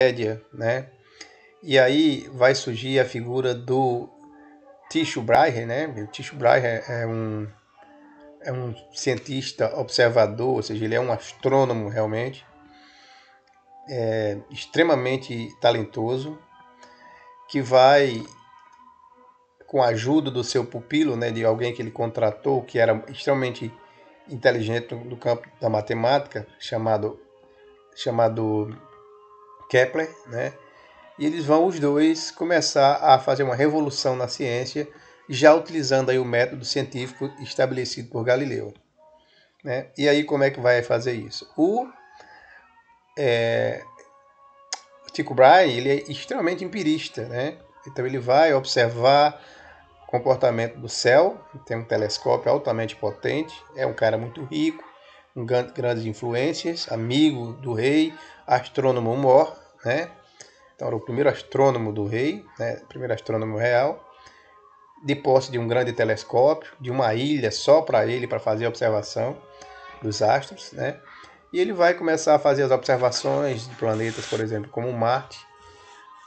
média, né? E aí vai surgir a figura do Tycho Brahe, né? O Tycho Brahe é um cientista observador, ou seja, ele é um astrônomo realmente, extremamente talentoso, que vai, com a ajuda do seu pupilo, né, de alguém que ele contratou, que era extremamente inteligente no campo da matemática, chamado Kepler, né? E eles vão os dois começar a fazer uma revolução na ciência, já utilizando aí o método científico estabelecido por Galileu, né? E aí como é que vai fazer isso? O Tycho Brahe, ele é extremamente empirista, né? Então ele vai observar o comportamento do céu, tem um telescópio altamente potente, é um cara muito rico, com grandes influências, amigo do rei, astrônomo mor, né? Então era o primeiro astrônomo do rei, né? O primeiro astrônomo real, de posse de um grande telescópio, de uma ilha só para ele, para fazer a observação dos astros, né? E ele vai começar a fazer as observações de planetas, por exemplo, como Marte,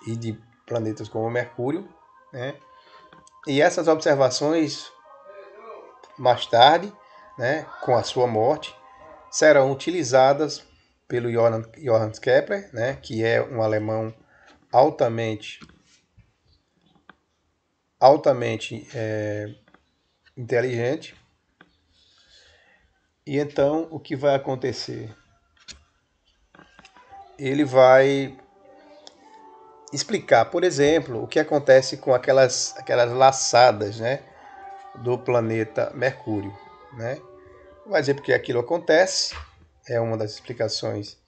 e de planetas como Mercúrio, né? E essas observações, mais tarde, né, com a sua morte, serão utilizadas pelo Johannes Kepler, né, que é um alemão altamente inteligente. E então o que vai acontecer? Ele vai explicar, por exemplo, o que acontece com aquelas laçadas, né, do planeta Mercúrio, né? Vai dizer porque aquilo acontece, é uma das explicações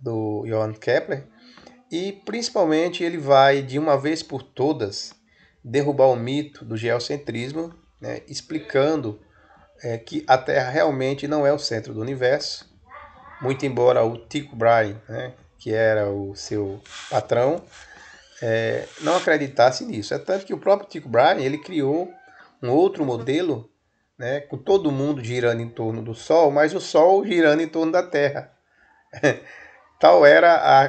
do Johann Kepler, e principalmente ele vai, de uma vez por todas, derrubar o mito do geocentrismo, né, explicando que a Terra realmente não é o centro do universo, muito embora o Tycho Brahe, né, que era o seu patrão, não acreditasse nisso. É tanto que o próprio Tycho Brahe ele criou um outro modelo, né, com todo mundo girando em torno do Sol, mas o Sol girando em torno da Terra. Tal era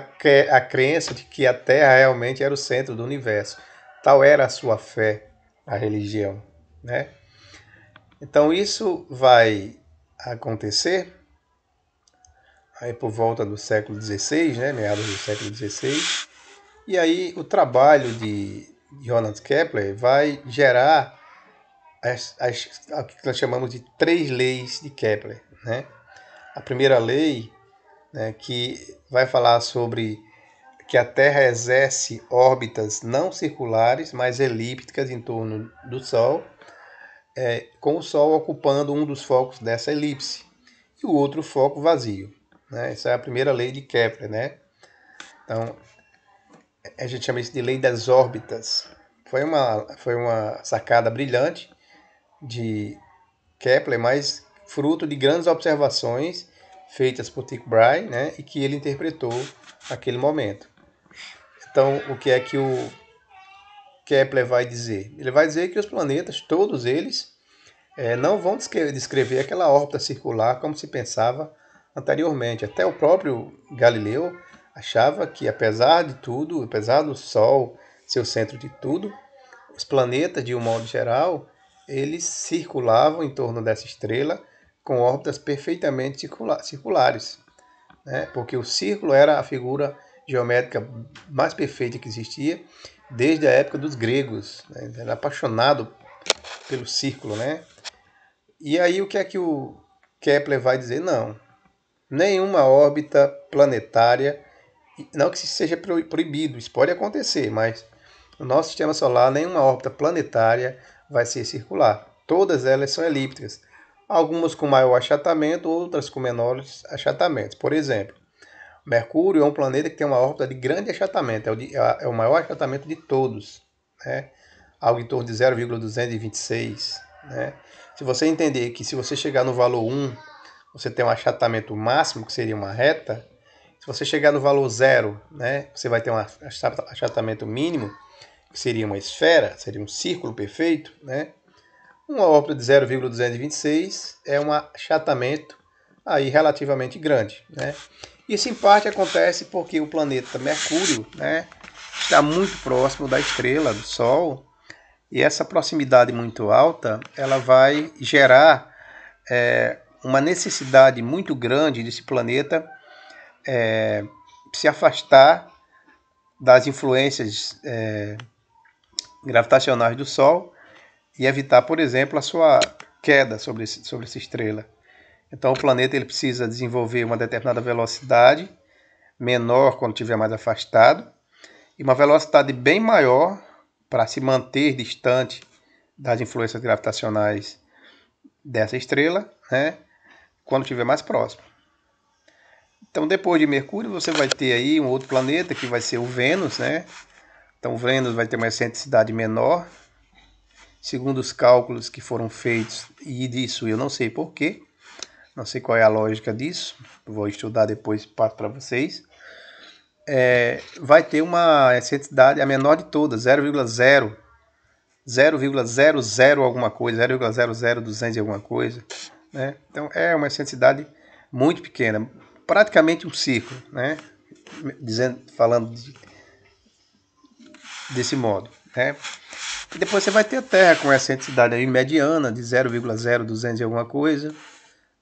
a crença de que a Terra realmente era o centro do universo. Tal era a sua fé, a religião, né? Então isso vai acontecer aí por volta do século XVI, né, meados do século XVI, e aí o trabalho de Johannes Kepler vai gerar o que nós chamamos de três leis de Kepler, né? A primeira lei, né, que vai falar sobre que a Terra exerce órbitas não circulares, mas elípticas em torno do Sol, com o Sol ocupando um dos focos dessa elipse e o outro foco vazio, né? Essa é a primeira lei de Kepler, né? Então, a gente chama isso de lei das órbitas. Foi uma sacada brilhante de Kepler, mas fruto de grandes observações feitas por Tycho Brahe, né? E que ele interpretou naquele momento. Então, o que é que o Kepler vai dizer? Ele vai dizer que os planetas, todos eles, não vão descrever aquela órbita circular como se pensava anteriormente. Até o próprio Galileu achava que, apesar de tudo, apesar do Sol ser o centro de tudo, os planetas, de um modo geral, eles circulavam em torno dessa estrela com órbitas perfeitamente circulares, né? Porque o círculo era a figura geométrica mais perfeita que existia desde a época dos gregos, né? Ele era apaixonado pelo círculo, né? E aí o que é que o Kepler vai dizer? Não, nenhuma órbita planetária, não que isso seja proibido, isso pode acontecer, mas no nosso sistema solar nenhuma órbita planetária vai ser circular. Todas elas são elípticas, algumas com maior achatamento, outras com menores achatamentos. Por exemplo, Mercúrio é um planeta que tem uma órbita de grande achatamento, é o maior achatamento de todos, né? Algo em torno de 0,226, né? Se você entender que se você chegar no valor 1, você tem um achatamento máximo, que seria uma reta, se você chegar no valor 0, né, você vai ter um achatamento mínimo, que seria uma esfera, seria um círculo perfeito, né? Uma órbita de 0,226 é um achatamento aí relativamente grande, né? Isso em parte acontece porque o planeta Mercúrio, né, está muito próximo da estrela, do Sol, e essa proximidade muito alta, ela vai gerar uma necessidade muito grande desse planeta se afastar das influências gravitacionais do Sol e evitar, por exemplo, a sua queda sobre essa estrela. Então o planeta ele precisa desenvolver uma determinada velocidade menor quando estiver mais afastado e uma velocidade bem maior para se manter distante das influências gravitacionais dessa estrela, né, quando estiver mais próximo. Então depois de Mercúrio você vai ter aí um outro planeta que vai ser o Vênus, né? Então o Vênus vai ter uma excentricidade menor, segundo os cálculos que foram feitos, e disso eu não sei porquê, não sei qual é a lógica disso, vou estudar depois e passo para vocês. Vai ter uma excentricidade, a menor de todas, 0,00 alguma coisa, 0,00200 e alguma coisa, né? Então é uma excentricidade muito pequena, praticamente um círculo, né? Falando desse modo, né? E depois você vai ter a Terra com essa excentricidade aí mediana de 0,0200 e alguma coisa,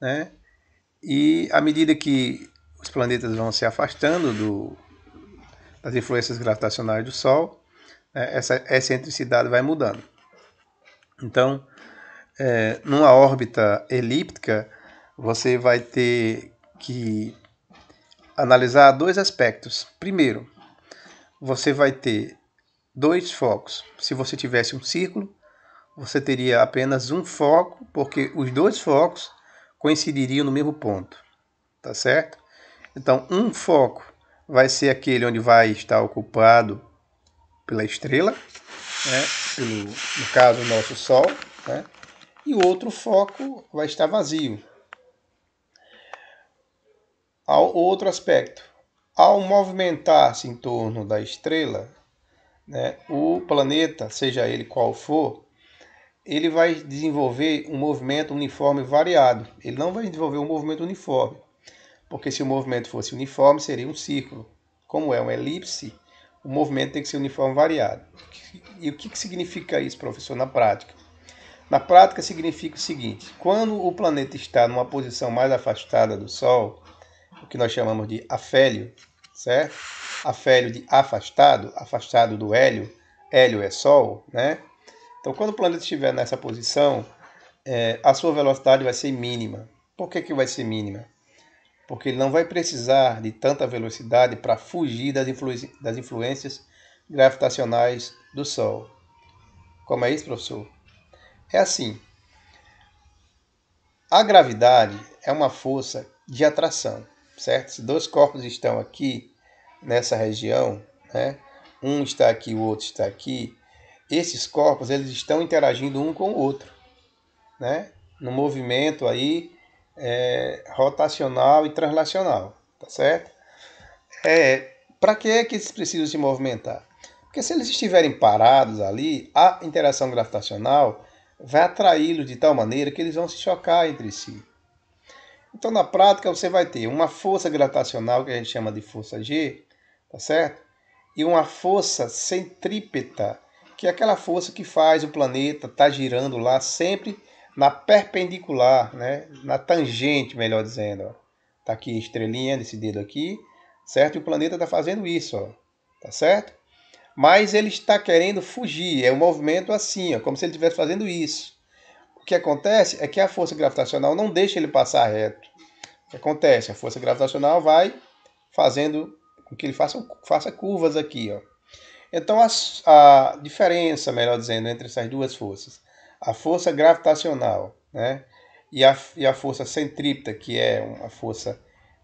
né? E à medida que os planetas vão se afastando das influências gravitacionais do Sol, essa excentricidade vai mudando. Então, numa órbita elíptica, você vai ter que analisar dois aspectos. Primeiro, você vai ter dois focos. Se você tivesse um círculo, você teria apenas um foco, porque os dois focos coincidiriam no mesmo ponto, tá certo? Então, um foco vai ser aquele onde vai estar ocupado pela estrela, né? No caso, o nosso Sol, né? E o outro foco vai estar vazio. Outro aspecto, ao movimentar-se em torno da estrela, né, o planeta, seja ele qual for, ele vai desenvolver um movimento uniforme variado. Ele não vai desenvolver um movimento uniforme, porque se o movimento fosse uniforme, seria um círculo. Como é uma elipse, o movimento tem que ser uniforme variado. E o que significa isso, professor, na prática? Na prática, significa o seguinte: quando o planeta está numa posição mais afastada do Sol, o que nós chamamos de afélio, certo? Afélio de afastado, afastado do hélio, hélio é Sol, né? Então, quando o planeta estiver nessa posição, a sua velocidade vai ser mínima. Por que vai ser mínima? Porque ele não vai precisar de tanta velocidade para fugir das influências gravitacionais do Sol. Como é isso, professor? É assim, a gravidade é uma força de atração, certo? Se dois corpos estão aqui nessa região, né? Um está aqui, o outro está aqui, esses corpos eles estão interagindo um com o outro, né? No movimento aí rotacional e translacional, tá certo? Para que é que eles precisam se movimentar? Porque se eles estiverem parados ali, a interação gravitacional vai atraí-los de tal maneira que eles vão se chocar entre si. Então, na prática, você vai ter uma força gravitacional, que a gente chama de força G, tá certo? E uma força centrípeta, que é aquela força que faz o planeta estar girando lá sempre na perpendicular, né? Na tangente, melhor dizendo. Ó. Tá aqui a estrelinha desse dedo aqui, certo? E o planeta está fazendo isso, ó, tá certo? Mas ele está querendo fugir, é um movimento assim, ó, como se ele estivesse fazendo isso. O que acontece é que a força gravitacional não deixa ele passar reto. O que acontece? A força gravitacional vai fazendo com que ele faça curvas aqui, ó. Então a diferença, melhor dizendo, entre essas duas forças, a força gravitacional, né, e a força centrípeta, que é uma força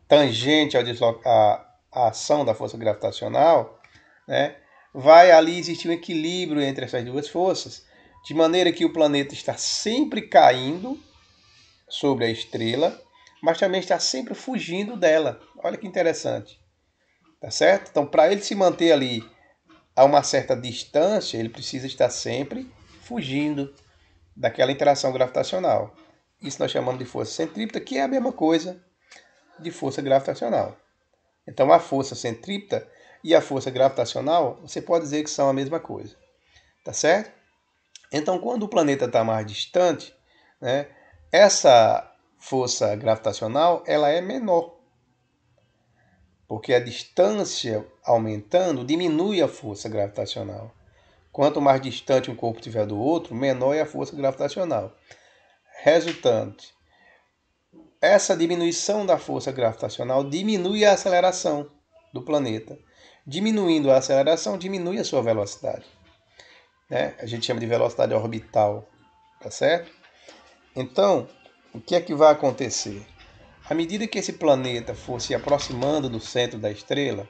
tangente à ação da força gravitacional, né, vai ali existir um equilíbrio entre essas duas forças, de maneira que o planeta está sempre caindo sobre a estrela, mas também está sempre fugindo dela. Olha que interessante. Tá certo? Então, para ele se manter ali a uma certa distância, ele precisa estar sempre fugindo daquela interação gravitacional. Isso nós chamamos de força centrípeta, que é a mesma coisa de força gravitacional. Então a força centrípeta e a força gravitacional, você pode dizer que são a mesma coisa, tá certo? Então quando o planeta está mais distante, né, essa força gravitacional ela é menor, porque a distância aumentando diminui a força gravitacional. Quanto mais distante um corpo estiver do outro, menor é a força gravitacional. Resultante, essa diminuição da força gravitacional diminui a aceleração do planeta. Diminuindo a aceleração, diminui a sua velocidade. Né? A gente chama de velocidade orbital, tá certo? Então, o que é que vai acontecer? À medida que esse planeta for se aproximando do centro da estrela,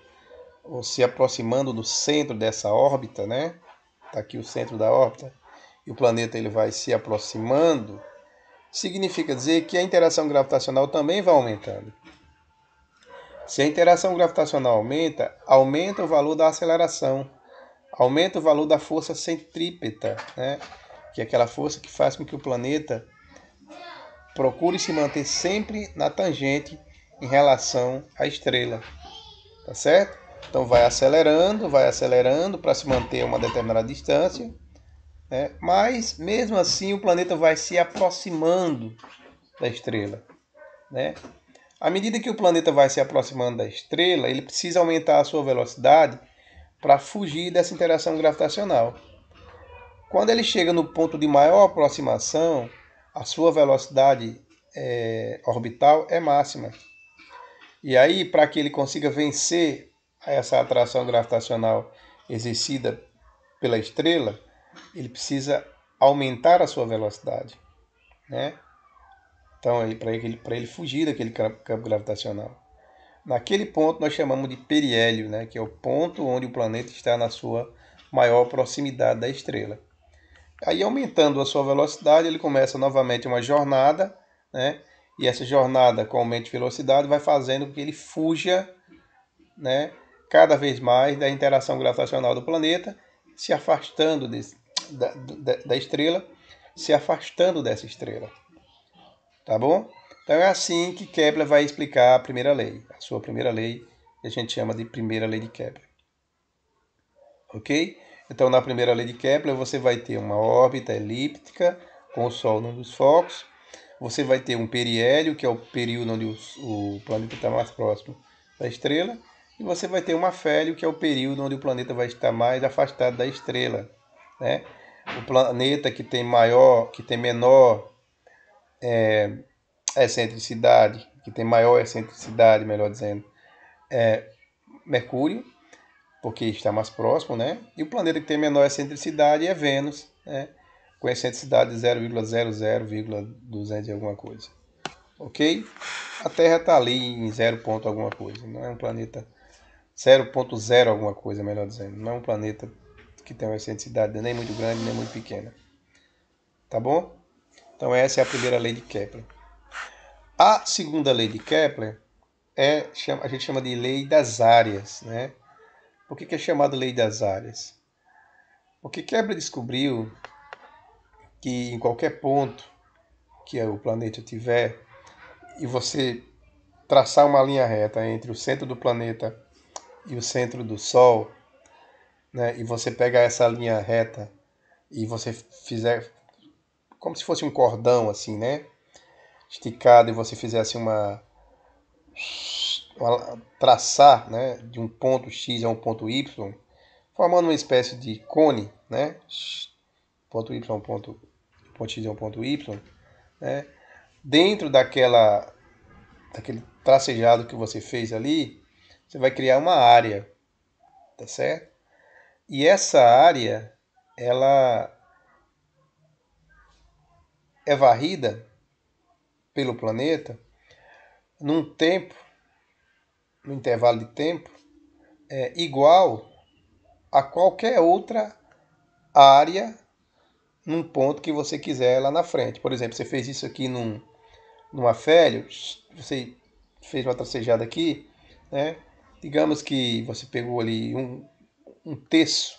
ou se aproximando do centro dessa órbita, né? Está aqui o centro da órbita, e o planeta ele vai se aproximando, significa dizer que a interação gravitacional também vai aumentando. Se a interação gravitacional aumenta, aumenta o valor da aceleração, aumenta o valor da força centrípeta, né? Que é aquela força que faz com que o planeta procure se manter sempre na tangente em relação à estrela, tá certo? Então vai acelerando para se manter a uma determinada distância, né? Mas mesmo assim o planeta vai se aproximando da estrela, né? À medida que o planeta vai se aproximando da estrela, ele precisa aumentar a sua velocidade para fugir dessa interação gravitacional. Quando ele chega no ponto de maior aproximação, a sua velocidade orbital é máxima. E aí, para que ele consiga vencer essa atração gravitacional exercida pela estrela, ele precisa aumentar a sua velocidade, né? Então, para ele fugir daquele campo gravitacional. Naquele ponto nós chamamos de periélio, né? Que é o ponto onde o planeta está na sua maior proximidade da estrela. Aí, aumentando a sua velocidade, ele começa novamente uma jornada, né? E essa jornada com aumento de velocidade vai fazendo com que ele fuja, né, cada vez mais da interação gravitacional do planeta, se afastando da estrela, se afastando dessa estrela. Tá bom? Então é assim que Kepler vai explicar a primeira lei, a sua primeira lei, que a gente chama de primeira lei de Kepler. Ok? Então na primeira lei de Kepler você vai ter uma órbita elíptica com o Sol num dos focos. Você vai ter um periélio, que é o período onde o planeta está mais próximo da estrela. E você vai ter um afélio, que é o período onde o planeta vai estar mais afastado da estrela. Né? O planeta que tem menor excentricidade, que tem maior excentricidade, melhor dizendo, é Mercúrio, porque está mais próximo, né? E o planeta que tem menor excentricidade é Vênus, né? Com excentricidade de 0,00,200 e alguma coisa. Ok? A Terra está ali em 0 ponto alguma coisa. Não é um planeta 0,0 alguma coisa, melhor dizendo. Não é um planeta que tem uma excentricidade nem muito grande nem muito pequena. Tá bom? Então essa é a primeira lei de Kepler. A segunda lei de Kepler a gente chama de lei das áreas, né? Por que é chamada lei das áreas? Porque Kepler descobriu que em qualquer ponto que o planeta tiver e você traçar uma linha reta entre o centro do planeta e o centro do Sol, né, e você pegar essa linha reta e você fizer como se fosse um cordão assim, né, esticado, e você fizesse traçar, né, de um ponto X a um ponto Y, formando uma espécie de cone, né, ponto Y, ponto X a um ponto Y, né, dentro daquele tracejado que você fez ali, você vai criar uma área, tá certo? E essa área, ela é varrida pelo planeta num tempo, num intervalo de tempo, igual a qualquer outra área num ponto que você quiser lá na frente. Por exemplo, você fez isso aqui numa félio, você fez uma tracejada aqui, né? Digamos que você pegou ali um terço,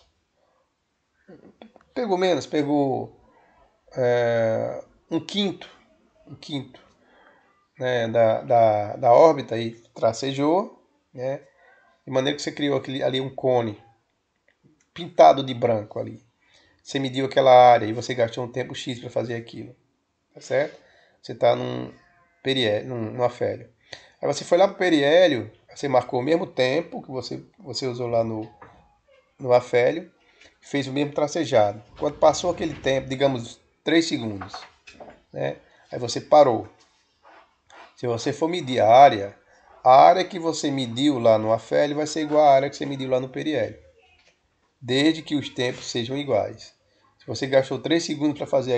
pegou menos, pegou um quinto, né, da órbita e tracejou, né, de maneira que você criou ali um cone pintado de branco ali. Você mediu aquela área e você gastou um tempo X para fazer aquilo, tá certo? Você está num afélio. Aí você foi lá para o periélio, você marcou o mesmo tempo que você usou lá no afélio, fez o mesmo tracejado. Quando passou aquele tempo, digamos 3 segundos, né? Aí você parou. Se você for medir a área que você mediu lá no afélio vai ser igual à área que você mediu lá no periélio, desde que os tempos sejam iguais. Se você gastou 3 segundos para fazer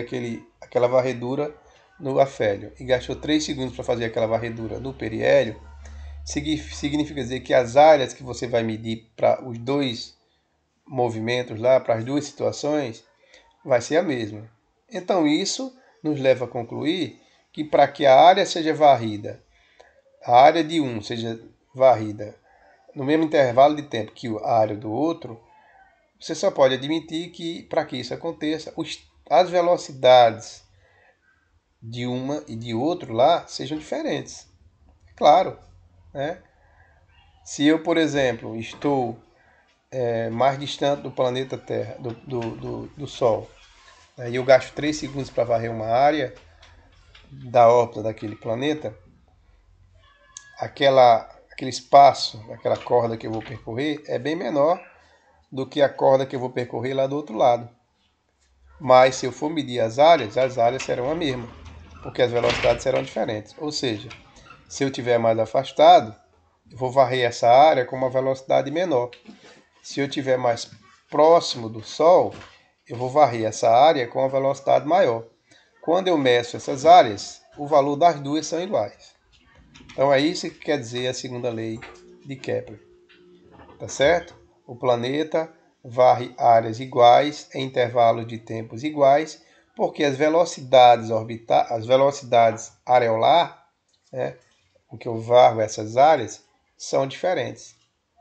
aquela varredura no afélio e gastou 3 segundos para fazer aquela varredura no periélio, significa dizer que as áreas que você vai medir para os dois movimentos lá, para as duas situações, vai ser a mesma. Então isso nos leva a concluir que para que a área seja varrida, a área de um seja varrida no mesmo intervalo de tempo que a área do outro, você só pode admitir que para que isso aconteça, as velocidades de uma e de outro lá sejam diferentes. Claro, né? Se eu, por exemplo, estou mais distante do planeta Terra, do Sol, né, e eu gasto 3 segundos para varrer uma área da órbita daquele planeta, aquele espaço, aquela corda que eu vou percorrer é bem menor do que a corda que eu vou percorrer lá do outro lado. Mas se eu for medir as áreas serão a mesma, porque as velocidades serão diferentes. Ou seja, se eu estiver mais afastado, eu vou varrer essa área com uma velocidade menor. Se eu estiver mais próximo do Sol, eu vou varrer essa área com uma velocidade maior. Quando eu meço essas áreas, o valor das duas são iguais. Então é isso que quer dizer a segunda lei de Kepler. Tá certo? O planeta varre áreas iguais em intervalos de tempos iguais, porque as velocidades as velocidades areolar, né, com que eu varro essas áreas, são diferentes.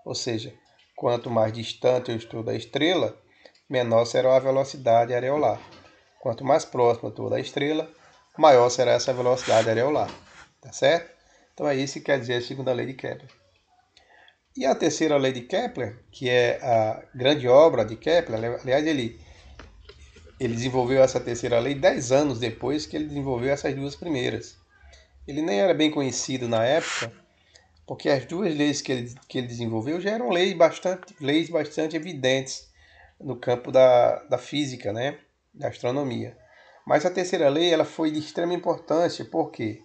Ou seja, quanto mais distante eu estou da estrela, menor será a velocidade areolar. Quanto mais próximo eu estou da estrela, maior será essa velocidade areolar. Tá certo? Então é isso que quer dizer a segunda lei de Kepler. E a terceira lei de Kepler, que é a grande obra de Kepler, aliás, ele desenvolveu essa terceira lei 10 anos depois que ele desenvolveu essas duas primeiras. Ele nem era bem conhecido na época, porque as duas leis que ele desenvolveu já eram leis bastante evidentes no campo da física, né? Da astronomia. Mas a terceira lei ela foi de extrema importância, por quê?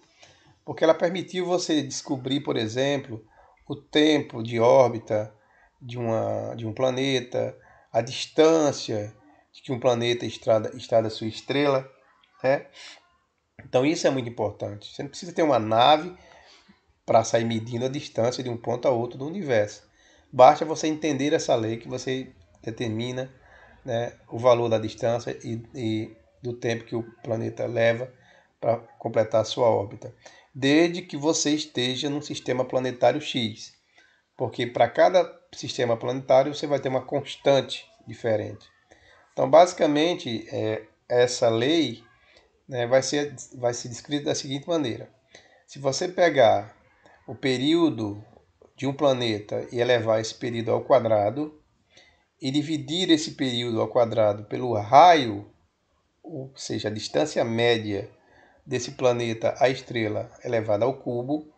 Porque ela permitiu você descobrir, por exemplo, o tempo de órbita de um planeta, a distância de que um planeta está da sua estrela, né? Então isso é muito importante. Você não precisa ter uma nave para sair medindo a distância de um ponto a outro do universo. Basta você entender essa lei que você determina, né, o valor da distância e do tempo que o planeta leva para completar a sua órbita, desde que você esteja num sistema planetário X, porque para cada sistema planetário você vai ter uma constante diferente. Então, basicamente, essa lei, né, vai ser descrita da seguinte maneira: se você pegar o período de um planeta e elevar esse período ao quadrado e dividir esse período ao quadrado pelo raio, ou seja, a distância média desse planeta à estrela elevada ao cubo,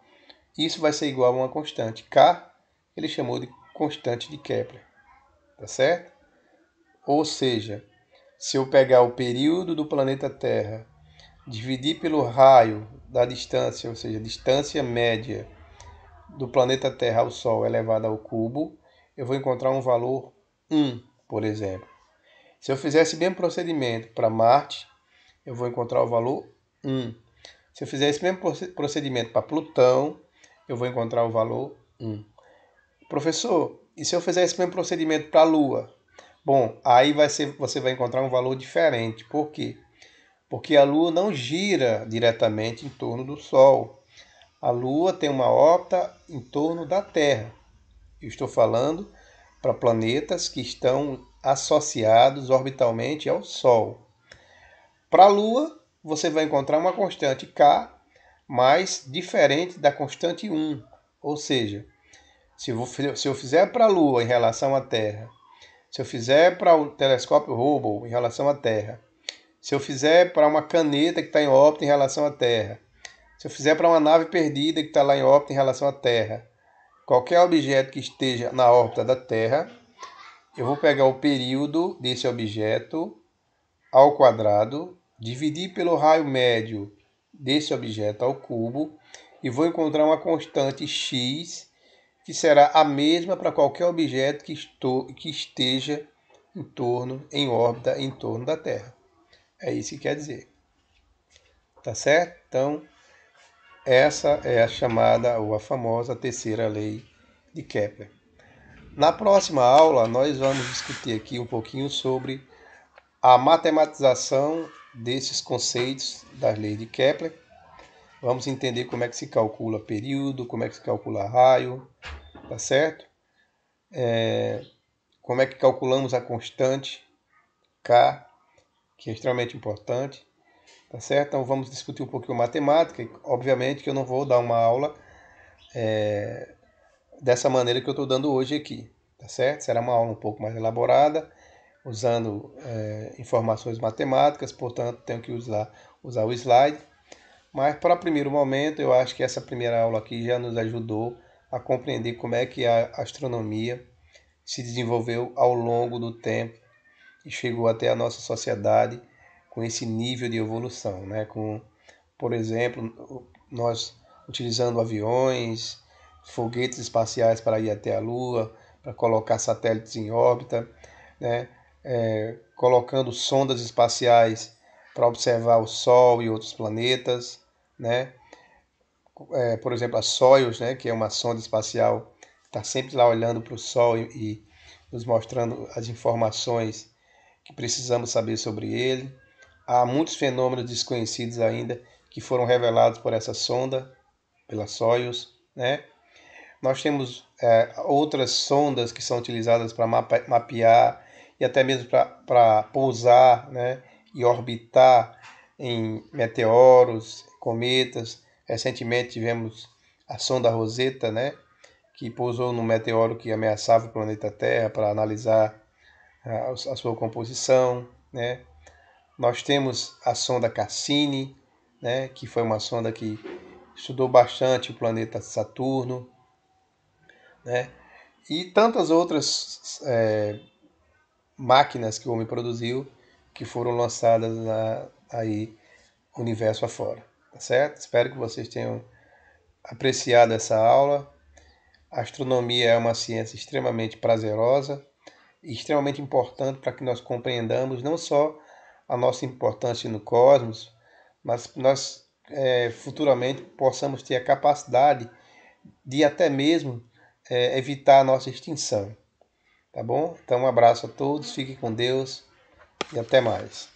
isso vai ser igual a uma constante K, ele chamou de constante de Kepler, tá certo? Ou seja, se eu pegar o período do planeta Terra, dividir pelo raio da distância, ou seja, distância média do planeta Terra ao Sol elevado ao cubo, eu vou encontrar um valor 1, por exemplo. Se eu fizer esse mesmo procedimento para Marte, eu vou encontrar o valor 1. Se eu fizer esse mesmo procedimento para Plutão, eu vou encontrar o valor 1. Professor, e se eu fizer esse mesmo procedimento para a Lua? Bom, aí você vai encontrar um valor diferente. Por quê? Porque a Lua não gira diretamente em torno do Sol. A Lua tem uma órbita em torno da Terra. Eu estou falando para planetas que estão associados orbitalmente ao Sol. Para a Lua, você vai encontrar uma constante K mas diferente da constante 1. Ou seja, se eu fizer para a Lua em relação à Terra, se eu fizer para o telescópio Hubble em relação à Terra, se eu fizer para uma caneta que está em órbita em relação à Terra, se eu fizer para uma nave perdida que está lá em órbita em relação à Terra, qualquer objeto que esteja na órbita da Terra, eu vou pegar o período desse objeto ao quadrado, dividir pelo raio médio desse objeto ao cubo e vou encontrar uma constante x que será a mesma para qualquer objeto que esteja em órbita em torno da Terra. É isso que quer dizer. Tá certo? Então, essa é a chamada ou a famosa terceira lei de Kepler. Na próxima aula, nós vamos discutir aqui um pouquinho sobre a matematização desses conceitos das leis de Kepler. Vamos entender como é que se calcula período, como é que se calcula raio, tá certo? Como é que calculamos a constante K, que é extremamente importante, tá certo? Então vamos discutir um pouquinho matemática. Obviamente que eu não vou dar uma aula dessa maneira que eu estou dando hoje aqui, tá certo? Será uma aula um pouco mais elaborada, usando informações matemáticas, portanto tenho que usar o slide. Mas para o primeiro momento, eu acho que essa primeira aula aqui já nos ajudou a compreender como é que a astronomia se desenvolveu ao longo do tempo e chegou até a nossa sociedade com esse nível de evolução, né? Com, por exemplo, nós utilizando aviões, foguetes espaciais para ir até a Lua, para colocar satélites em órbita, né? Colocando sondas espaciais para observar o Sol e outros planetas, né? Por exemplo, a Soyuz, né? Que é uma sonda espacial que está sempre lá olhando para o Sol e nos mostrando as informações que precisamos saber sobre ele. Há muitos fenômenos desconhecidos ainda que foram revelados por essa sonda, pela Soyuz, né? Nós temos outras sondas que são utilizadas para mapear e até mesmo para pousar, né? E orbitar em meteoros, cometas. Recentemente tivemos a sonda Rosetta, né? Que pousou num meteoro que ameaçava o planeta Terra para analisar a sua composição, né? Nós temos a sonda Cassini, né? Que foi uma sonda que estudou bastante o planeta Saturno, né? E tantas outras máquinas que o homem produziu que foram lançadas aí universo afora, tá certo? Espero que vocês tenham apreciado essa aula. A astronomia é uma ciência extremamente prazerosa e extremamente importante para que nós compreendamos não só a nossa importância no cosmos, mas nós futuramente possamos ter a capacidade de até mesmo evitar a nossa extinção. Tá bom? Então um abraço a todos, fiquem com Deus e até mais.